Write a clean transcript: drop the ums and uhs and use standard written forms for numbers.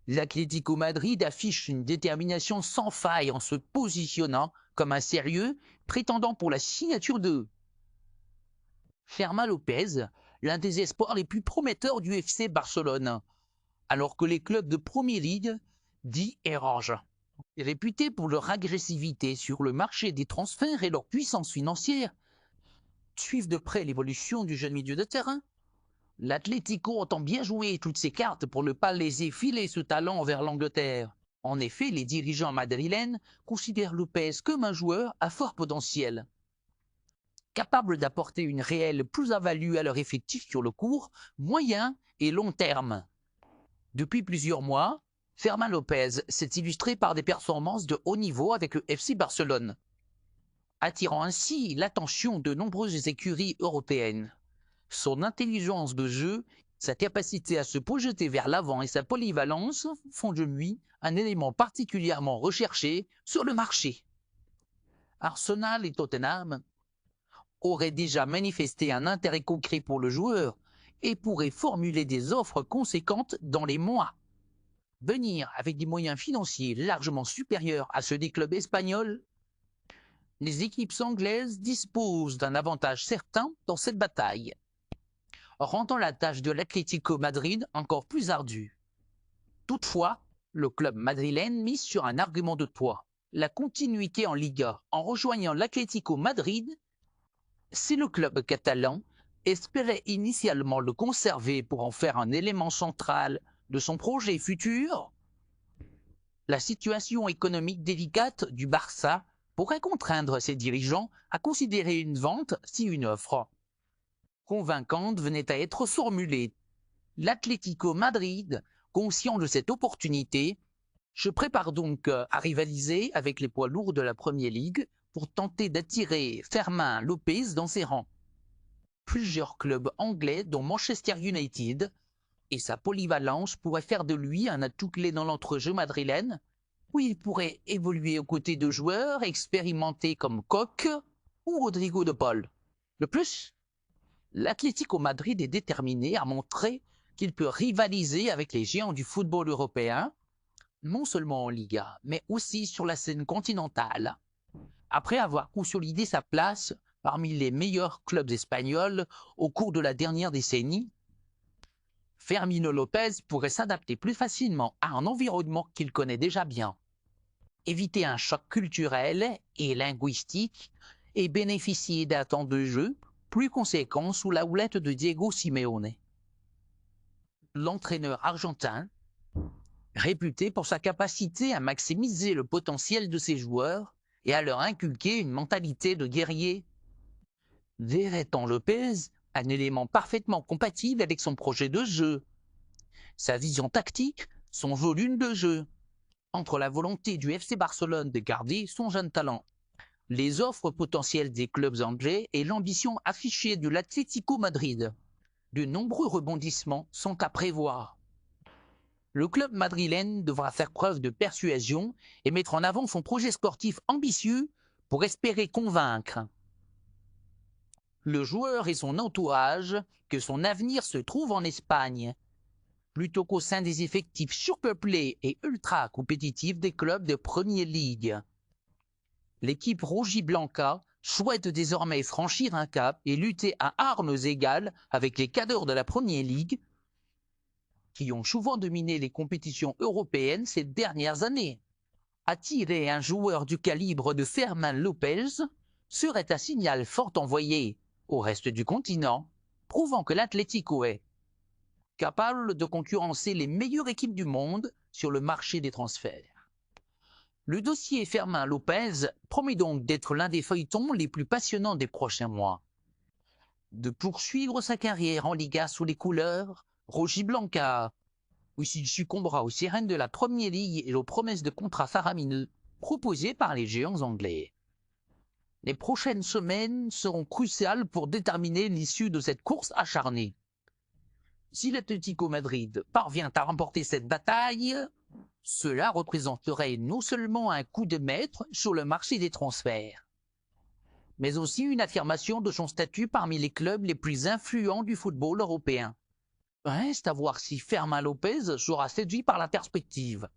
L'Atlético Madrid affiche une détermination sans faille en se positionnant comme un sérieux prétendant pour la signature de Fermin Lopez, l'un des espoirs les plus prometteurs du FC Barcelone, alors que les clubs de Premier League, dits Orange, réputés pour leur agressivité sur le marché des transferts et leur puissance financière, suivent de près l'évolution du jeune milieu de terrain. L'Atlético entend bien jouer toutes ses cartes pour ne pas laisser filer ce talent vers l'Angleterre. En effet, les dirigeants madrilènes considèrent Lopez comme un joueur à fort potentiel, capable d'apporter une réelle plus-value à leur effectif sur le court, moyen et long terme. Depuis plusieurs mois, Fermin Lopez s'est illustré par des performances de haut niveau avec le FC Barcelone, attirant ainsi l'attention de nombreuses écuries européennes. Son intelligence de jeu, sa capacité à se projeter vers l'avant et sa polyvalence font de lui un élément particulièrement recherché sur le marché. Arsenal et Tottenham auraient déjà manifesté un intérêt concret pour le joueur et pourraient formuler des offres conséquentes dans les mois. Venir avec des moyens financiers largement supérieurs à ceux des clubs espagnols, les équipes anglaises disposent d'un avantage certain dans cette bataille, rendant la tâche de l'Atlético Madrid encore plus ardue. Toutefois, le club madrilène mise sur un argument de poids, la continuité en Liga. En rejoignant l'Atlético Madrid, si le club catalan espérait initialement le conserver pour en faire un élément central de son projet futur, la situation économique délicate du Barça pourrait contraindre ses dirigeants à considérer une vente si une offre convaincante venait à être formulée. L'Atlético Madrid, conscient de cette opportunité, se prépare donc à rivaliser avec les poids lourds de la Premier League pour tenter d'attirer Fermin Lopez dans ses rangs. Plusieurs clubs anglais, dont Manchester United, et sa polyvalence pourraient faire de lui un atout clé dans l'entrejeu madrilène, où il pourrait évoluer aux côtés de joueurs expérimentés comme Koch ou Rodrigo de Paul. De plus, l'Atlético Madrid est déterminé à montrer qu'il peut rivaliser avec les géants du football européen, non seulement en Liga, mais aussi sur la scène continentale. Après avoir consolidé sa place parmi les meilleurs clubs espagnols au cours de la dernière décennie, Fermín Lopez pourrait s'adapter plus facilement à un environnement qu'il connaît déjà bien, éviter un choc culturel et linguistique et bénéficier d'un temps de jeu plus conséquent sous la houlette de Diego Simeone. L'entraîneur argentin, réputé pour sa capacité à maximiser le potentiel de ses joueurs et à leur inculquer une mentalité de guerrier, verrait en Lopez un élément parfaitement compatible avec son projet de jeu, sa vision tactique, son volume de jeu, entre la volonté du FC Barcelone de garder son jeune talent, les offres potentielles des clubs anglais et l'ambition affichée de l'Atlético Madrid. De nombreux rebondissements sont à prévoir. Le club madrilène devra faire preuve de persuasion et mettre en avant son projet sportif ambitieux pour espérer convaincre le joueur et son entourage que son avenir se trouve en Espagne, plutôt qu'au sein des effectifs surpeuplés et ultra compétitifs des clubs de Premier League. L'équipe Rojiblanca souhaite désormais franchir un cap et lutter à armes égales avec les cadors de la Premier League qui ont souvent dominé les compétitions européennes ces dernières années. Attirer un joueur du calibre de Fermín Lopez serait un signal fort envoyé au reste du continent, prouvant que l'Atlético est capable de concurrencer les meilleures équipes du monde sur le marché des transferts. Le dossier Fermín Lopez promet donc d'être l'un des feuilletons les plus passionnants des prochains mois. De poursuivre sa carrière en Liga sous les couleurs Rojiblanca, ou s'il succombera aux sirènes de la Premier League et aux promesses de contrats faramineux proposées par les géants anglais. Les prochaines semaines seront cruciales pour déterminer l'issue de cette course acharnée. Si l'Atlético Madrid parvient à remporter cette bataille, cela représenterait non seulement un coup de maître sur le marché des transferts, mais aussi une affirmation de son statut parmi les clubs les plus influents du football européen. Reste à voir si Fermin Lopez sera séduit par la perspective.